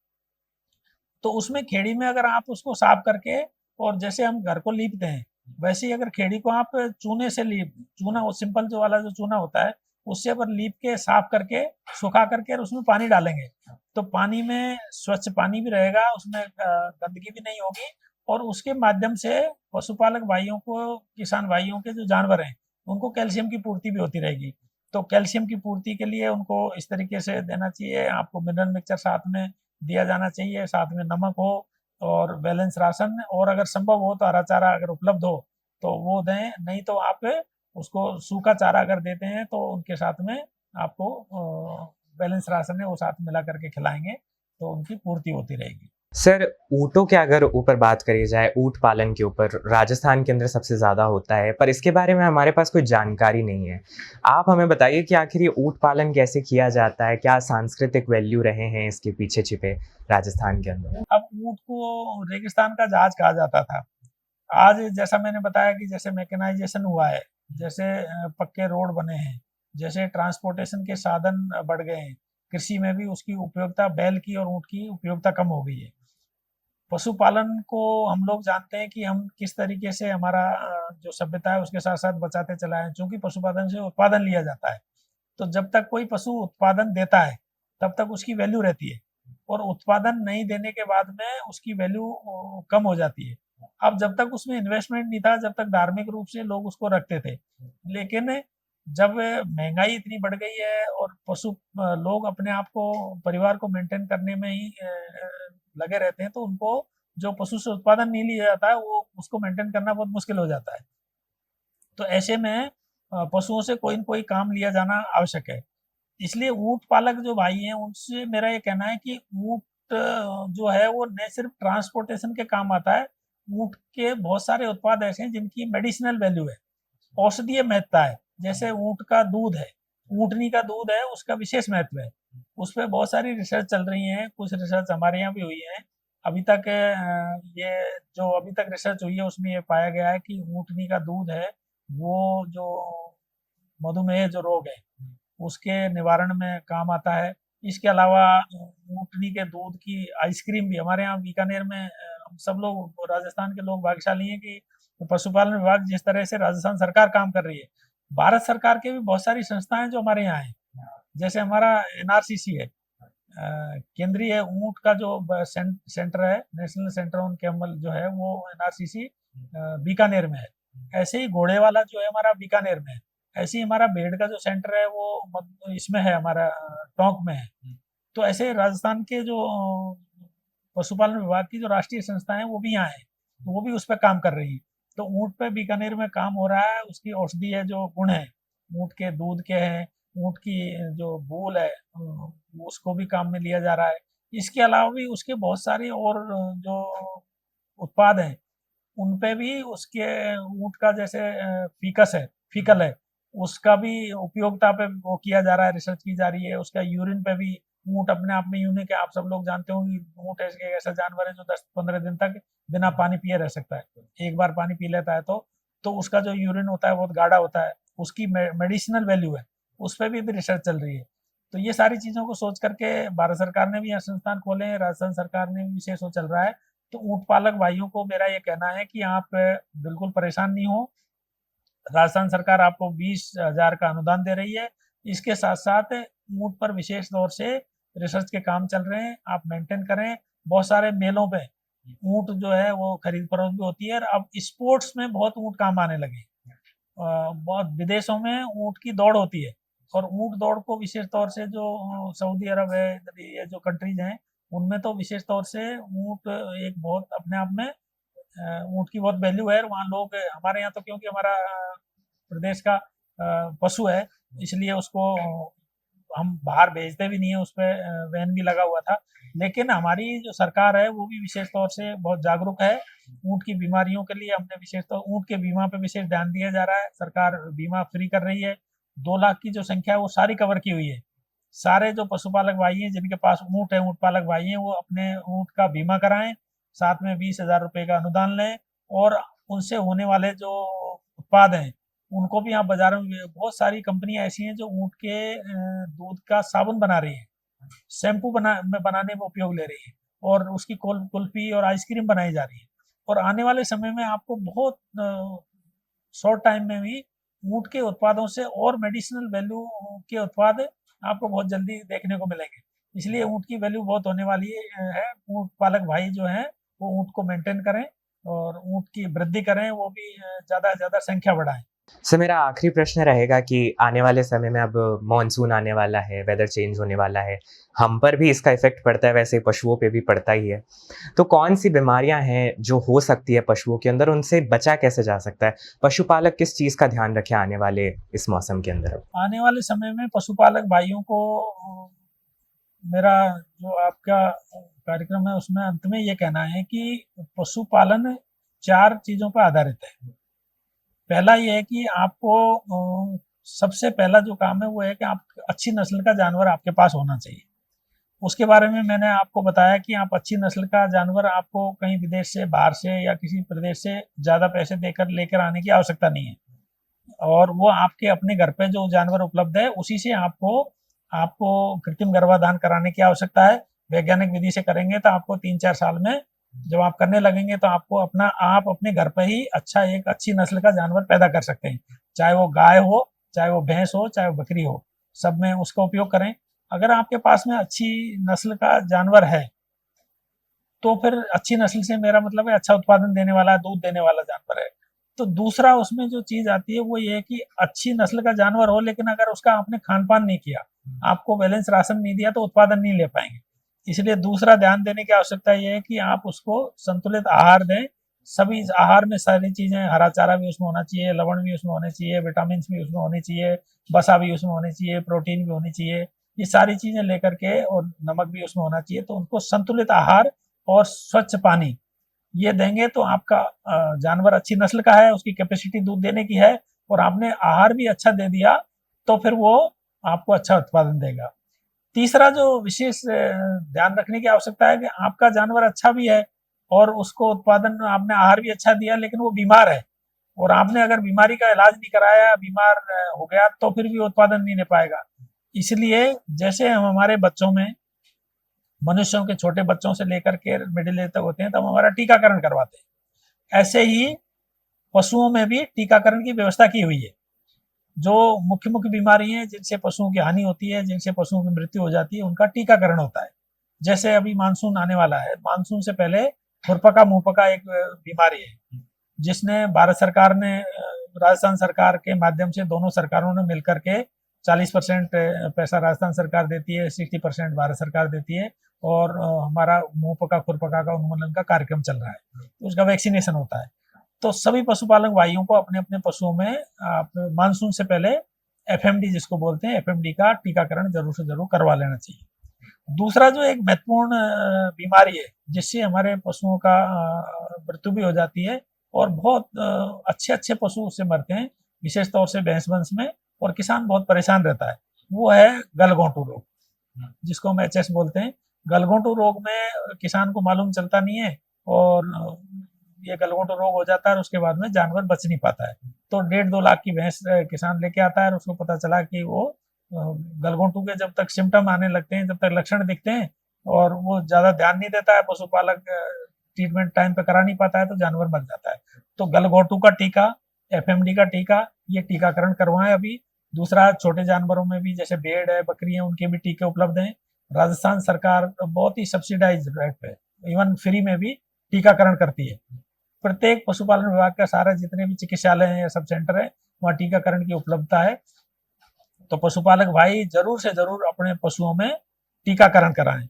तो उसमें खेड़ी में अगर आप उसको साफ करके और जैसे हम घर को लीपते हैं वैसे ही अगर खेड़ी को आप चूने से लीप, चूना वो सिंपल जो वाला जो चूना होता है उससे अगर लीप के साफ करके सुखा करके और उसमें पानी डालेंगे तो पानी में स्वच्छ पानी भी रहेगा, उसमें गंदगी भी नहीं होगी और उसके माध्यम से पशुपालक भाइयों को, किसान भाइयों के जो जानवर हैं उनको कैल्शियम की पूर्ति भी होती रहेगी। तो कैल्शियम की पूर्ति के लिए उनको इस तरीके से देना चाहिए, आपको मिनरल मिक्सचर साथ में दिया जाना चाहिए, साथ में नमक हो और बैलेंस राशन, और अगर संभव हो तो हरा चारा अगर उपलब्ध हो तो वो दें, नहीं तो आप उसको सूखा चारा अगर देते हैं तो उनके साथ में आपको बैलेंस राशन है वो साथ मिला करके खिलाएंगे तो उनकी पूर्ति होती रहेगी। सर ऊँटों के अगर ऊपर बात करी जाए, ऊँट पालन के ऊपर राजस्थान के अंदर सबसे ज़्यादा होता है, पर इसके बारे में हमारे पास कोई जानकारी नहीं है। आप हमें बताइए कि आखिर ये ऊँट पालन कैसे किया जाता है? क्या सांस्कृतिक वैल्यू रहे हैं इसके पीछे छिपे राजस्थान के अंदर? अब ऊँट को रेगिस्तान का जहाज कहा जाता था। आज जैसा मैंने बताया कि जैसे मैकेनाइजेशन हुआ है, जैसे पक्के रोड बने हैं, जैसे ट्रांसपोर्टेशन के साधन बढ़ गए हैं, कृषि में भी उसकी उपयोगिता बैल की और ऊँट की उपयोगिता कम हो गई है। पशुपालन को हम लोग जानते हैं कि हम किस तरीके से हमारा जो सभ्यता है उसके साथ साथ बचाते चला है, चूंकि पशुपालन से उत्पादन लिया जाता है। तो जब तक कोई पशु उत्पादन देता है तब तक उसकी वैल्यू रहती है और उत्पादन नहीं देने के बाद में उसकी वैल्यू कम हो जाती है। अब जब तक उसमें इन्वेस्टमेंट नहीं था, जब तक धार्मिक रूप से लोग उसको रखते थे। लेकिन जब महँगाई इतनी बढ़ गई है और लोग अपने आप को, परिवार को मेंटेन करने में ही लगे रहते हैं, तो उनको जो पशु से उत्पादन नहीं लिया जाता है, वो उसको मेंटेन करना बहुत मुश्किल हो जाता है। तो ऐसे में पशुओं से कोई न कोई काम लिया जाना आवश्यक है। इसलिए ऊँट पालक जो भाई हैं, उनसे मेरा ये कहना है कि ऊँट जो है वो न सिर्फ़ ट्रांसपोर्टेशन के काम आता है, ऊँट के बहुत सारे उत्पाद ऐसे हैं जिनकी मेडिसिनल वैल्यू है, औषधीय महत्ता है। जैसे ऊँट का दूध है, ऊँटनी का दूध है, उसका विशेष महत्व है। उस पे बहुत सारी रिसर्च चल रही हैं, कुछ रिसर्च हमारे यहाँ भी हुई हैं। अभी तक ये जो अभी तक रिसर्च हुई है उसमें ये पाया गया है कि ऊँटनी का दूध है, वो जो मधुमेह जो रोग है, उसके निवारण में काम आता है। इसके अलावा ऊँटनी के दूध की आइसक्रीम भी हमारे यहाँ बीकानेर में हम सब लोग राजस्थान के लोग भाग्यशाली हैं कि पशुपालन विभाग जिस तरह से राजस्थान सरकार काम कर रही है, भारत सरकार की भी बहुत सारी संस्थाएँ जो हमारे यहाँ हैं। जैसे हमारा एनआरसीसी है, केंद्रीय ऊँट का जो सेंटर है, नेशनल सेंटर ऑन कैमल जो है, वो एनआरसीसी बीकानेर में है। ऐसे ही घोड़े वाला जो है हमारा बीकानेर में है। ऐसे ही हमारा भेड़ का जो सेंटर है वो इसमें है, हमारा टोंक में है। तो ऐसे राजस्थान के जो पशुपालन विभाग की जो राष्ट्रीय संस्थाएं वो भी यहाँ है, तो वो भी उस पर काम कर रही है। तो ऊँट पे बीकानेर में काम हो रहा है, उसकी औषधीय जो गुण है, ऊँट के दूध के हैं, ऊँट की जो बूल है, उसको भी काम में लिया जा रहा है। इसके अलावा भी उसके बहुत सारे और जो उत्पाद हैं, उन पे भी उसके ऊँट का जैसे फीकल है, उसका भी उपयोगिता पे वो किया जा रहा है, रिसर्च की जा रही है। उसका यूरिन पे भी, ऊँट अपने आप में यूनिक है, आप सब लोग जानते होंगे, ऊँट एक ऐसा जानवर है जो 10-15 दिन तक बिना पानी पिए रह सकता है। एक बार पानी पी लेता है तो उसका जो यूरिन होता है बहुत गाढ़ा होता है, उसकी मेडिसिनल वैल्यू है, उस पे भी रिसर्च चल रही है। तो ये सारी चीज़ों को सोच करके भारत सरकार ने भी यहाँ संस्थान खोले हैं, राजस्थान सरकार ने भी विशेष वो चल रहा है। तो ऊँट पालक भाइयों को मेरा ये कहना है कि आप बिल्कुल परेशान नहीं हो। राजस्थान सरकार आपको 20,000 का अनुदान दे रही है। इसके साथ-साथ ऊँट पर विशेष तौर से रिसर्च के काम चल रहे हैं, आप मेंटेन करें। बहुत सारे मेलों पे ऊँट जो है वो खरीद-फरोख्त भी होती है और अब स्पोर्ट्स में बहुत ऊँट काम आने लगे हैं। बहुत विदेशों में ऊँट की दौड़ होती है और ऊँट दौड़ को विशेष तौर से जो सऊदी अरब है, ये जो कंट्रीज़ हैं, उनमें तो विशेष तौर से ऊँट एक बहुत अपने आप में ऊँट की बहुत वैल्यू है और वहाँ लोग, हमारे यहाँ तो क्योंकि हमारा प्रदेश का पशु है, इसलिए उसको हम बाहर भेजते भी नहीं है, उस पे बैन भी लगा हुआ था। लेकिन हमारी जो सरकार है वो भी विशेष तौर से बहुत जागरूक है। ऊँट की बीमारियों के लिए हमने विशेष तौर ऊँट के बीमा पे विशेष ध्यान दिया जा रहा है। सरकार बीमा फ्री कर रही है। 2 लाख की जो संख्या है वो सारी कवर की हुई है। सारे जो पशुपालक भाई हैं जिनके पास ऊँट है, ऊँट पालक भाई हैं, वो अपने ऊँट का बीमा कराएँ, साथ में 20,000 रुपए का अनुदान लें और उनसे होने वाले जो उत्पाद हैं, उनको भी आप बाज़ारों में, बहुत सारी कंपनियाँ ऐसी हैं जो ऊँट के दूध का साबुन बना रही हैं, शैम्पू बनाने में उपयोग ले रही हैं और उसकी कुल्फ़ी और आइसक्रीम बनाई जा रही है। और आने वाले समय में आपको बहुत शॉर्ट टाइम में भी ऊँट के उत्पादों से और मेडिसिनल वैल्यू के उत्पाद आपको बहुत जल्दी देखने को मिलेंगे। इसलिए ऊँट की वैल्यू बहुत होने वाली है। ऊँट पालक भाई जो हैं, वो ऊँट को मेंटेन करें और ऊँट की वृद्धि करें, वो भी ज़्यादा से ज़्यादा संख्या बढ़ाएँ। सर मेरा आखिरी प्रश्न रहेगा कि आने वाले समय में अब मानसून आने वाला है, वेदर चेंज होने वाला है, हम पर भी इसका इफ़ेक्ट पड़ता है, वैसे पशुओं पे भी पड़ता ही है। तो कौन-सी बीमारियाँ हैं जो हो सकती है पशुओं के अंदर, उनसे बचा कैसे जा सकता है? पशुपालक किस चीज़ का ध्यान रखें आने वाले इस मौसम के अंदर अब? आने वाले समय में पशुपालक भाइयों को मेरा जो आपका कार्यक्रम है उसमें अंत में ये कहना है कि पशुपालन 4 चीज़ों पर आधारित है। पहला ये है कि आपको सबसे पहला जो काम है वो है कि आप अच्छी नस्ल का जानवर आपके पास होना चाहिए। उसके बारे में मैंने आपको बताया कि आप अच्छी नस्ल का जानवर आपको कहीं विदेश से, बाहर से या किसी प्रदेश से ज़्यादा पैसे देकर लेकर आने की आवश्यकता नहीं है और वो आपके अपने घर पे जो जानवर उपलब्ध है उसी से आपको आपको कृत्रिम गर्भाधान कराने की आवश्यकता है। वैज्ञानिक विधि से करेंगे तो आपको 3-4 साल में जब आप करने लगेंगे तो आपको आप अपने घर पे ही एक अच्छी नस्ल का जानवर पैदा कर सकते हैं। चाहे वो गाय हो, चाहे वो भैंस हो, चाहे वो बकरी हो, सब में उसका उपयोग करें। अगर आपके पास में अच्छी नस्ल का जानवर है तो फिर अच्छी नस्ल से मेरा मतलब है अच्छा उत्पादन देने वाला, दूध देने वाला जानवर है। तो दूसरा उसमें जो चीज आती है वो ये है कि अच्छी नस्ल का जानवर हो, लेकिन अगर उसका आपने खान पान नहीं किया, आपको बैलेंस राशन नहीं दिया, तो उत्पादन नहीं ले पाएंगे। इसलिए दूसरा ध्यान देने की आवश्यकता ये है कि आप उसको संतुलित आहार दें। सभी आहार में सारी चीजें, हरा चारा भी उसमें होना चाहिए, लवण भी उसमें होने चाहिए, विटामिन भी उसमें होने चाहिए, बसा भी उसमें होनी चाहिए, प्रोटीन भी होनी चाहिए। ये सारी चीजें लेकर के, और नमक भी उसमें होना चाहिए। तो उनको संतुलित आहार और स्वच्छ पानी ये देंगे तो आपका जानवर अच्छी नस्ल का है, उसकी कैपेसिटी दूध देने की है, और आपने आहार भी अच्छा दे दिया, तो फिर वो आपको अच्छा उत्पादन देगा। तीसरा जो विशेष ध्यान रखने की आवश्यकता है कि आपका जानवर अच्छा भी है और उसको उत्पादन, आपने आहार भी अच्छा दिया, लेकिन वो बीमार है, और आपने अगर बीमारी का इलाज नहीं कराया, बीमार हो गया, तो फिर भी उत्पादन नहीं ले पाएगा। इसलिए जैसे हम हमारे बच्चों में, मनुष्यों के छोटे बच्चों से लेकर के मिडिल एज तक होते हैं, तब हमारा टीकाकरण करवाते हैं। ऐसे ही पशुओं में भी टीकाकरण की व्यवस्था की हुई है। जो मुख्य मुख्य बीमारी हैं जिनसे पशुओं की हानि होती है, जिनसे पशुओं की मृत्यु हो जाती है, उनका टीकाकरण होता है। जैसे अभी मानसून आने वाला है, मानसून से पहले खुरपका मुंहपका एक बीमारी है, जिसने भारत सरकार ने, राजस्थान सरकार के माध्यम से, दोनों सरकारों ने मिलकर के 40% पैसा राजस्थान सरकार देती है, 60% भारत सरकार देती है, और हमारा मुंहपका खुरपका का उन्मूलन का कार्यक्रम चल रहा है, तो उसका वैक्सीनेशन होता है। तो सभी पशुपालक भाइयों को अपने अपने पशुओं में आप मानसून से पहले एफएमडी, जिसको बोलते हैं, एफएमडी का टीकाकरण जरूर से जरूर करवा लेना चाहिए। दूसरा जो एक महत्वपूर्ण बीमारी है जिससे हमारे पशुओं का मृत्यु भी हो जाती है, और बहुत अच्छे अच्छे पशु उससे मरते हैं, विशेष तौर से भैंस वंश में, और किसान बहुत परेशान रहता है, वो है गलघोंटू रोग, जिसको हम एचएस बोलते हैं। गलघोंटू रोग में किसान को मालूम चलता नहीं है, और ये गलघोंटू रोग हो जाता है, और उसके बाद में जानवर बच नहीं पाता है। तो 1.5-2 लाख की भैंस किसान लेके आता है, और उसको पता चला कि वो गलघोंटू के जब तक सिम्टम आने लगते हैं, जब तक लक्षण दिखते हैं, और वो ज्यादा ध्यान नहीं देता है, पशुपालक ट्रीटमेंट टाइम पे करा नहीं पाता है, तो जानवर मर जाता है। तो गलघोंटू का टीका, एफएमडी का टीका, ये टीकाकरण करवाएं अभी। दूसरा, छोटे जानवरों में भी, जैसे भेड़ है, बकरी है, उनके भी टीके उपलब्ध हैं। राजस्थान सरकार बहुत ही सब्सिडाइज रेट पे, इवन फ्री में भी टीकाकरण करती है। प्रत्येक पशुपालन विभाग का सारा जितने भी चिकित्सालय हैं या सब सेंटर है, वहाँ टीकाकरण की उपलब्धता है। तो पशुपालक भाई जरूर से जरूर अपने पशुओं में टीकाकरण कराएं।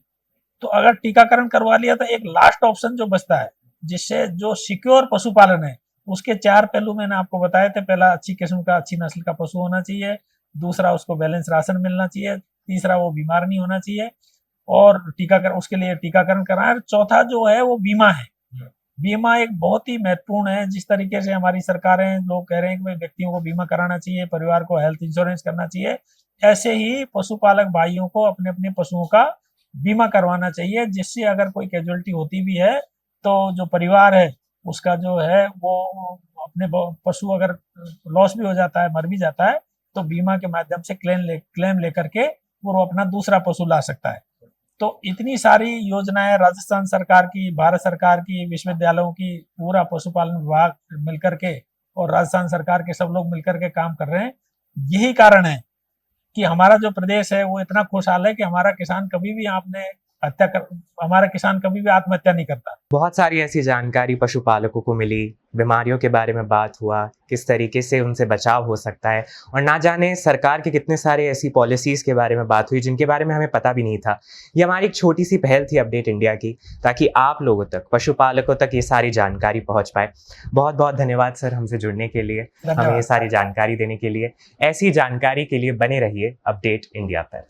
तो अगर टीकाकरण करवा लिया, तो एक लास्ट ऑप्शन जो बचता है, जिससे जो सिक्योर पशुपालन है, उसके 4 पहलू मैंने आपको बताए थे। पहला, अच्छी किस्म का, अच्छी नस्ल का पशु होना चाहिए। दूसरा, उसको बैलेंस राशन मिलना चाहिए। तीसरा, वो बीमार नहीं होना चाहिए, और टीकाकरण, उसके लिए टीकाकरण कराएं। चौथा जो है वो बीमा है। बीमा एक बहुत ही महत्वपूर्ण है। जिस तरीके से हमारी सरकारें, लोग कह रहे हैं कि भाई व्यक्तियों को बीमा कराना चाहिए, परिवार को हेल्थ इंश्योरेंस करना चाहिए, ऐसे ही पशुपालक भाइयों को अपने अपने पशुओं का बीमा करवाना चाहिए, जिससे अगर कोई कैजुअलिटी होती भी है, तो जो परिवार है उसका जो है वो अपने पशु अगर लॉस भी हो जाता है, मर भी जाता है, तो बीमा के माध्यम से क्लेम लेकर के वो अपना दूसरा पशु ला सकता है। तो इतनी सारी योजनाएं राजस्थान सरकार की, भारत सरकार की, विश्वविद्यालयों की, पूरा पशुपालन विभाग मिलकर के, और राजस्थान सरकार के सब लोग मिलकर के काम कर रहे हैं। यही कारण है कि हमारा जो प्रदेश है वो इतना खुशहाल है कि हमारा किसान कभी भी हमारा किसान कभी भी आत्महत्या नहीं करता। बहुत सारी ऐसी जानकारी पशुपालकों को मिली, बीमारियों के बारे में बात हुआ, किस तरीके से उनसे बचाव हो सकता है, और ना जाने सरकार के कितने सारे ऐसी पॉलिसीज़ के बारे में बात हुई जिनके बारे में हमें पता भी नहीं था। ये हमारी एक छोटी सी पहल थी अपडेट इंडिया की, ताकि आप लोगों तक, पशुपालकों तक ये सारी जानकारी पहुँच पाए। बहुत बहुत धन्यवाद सर हमसे जुड़ने के लिए, हमें ये सारी जानकारी देने के लिए। ऐसी जानकारी के लिए बने रहिए अपडेट इंडिया पर।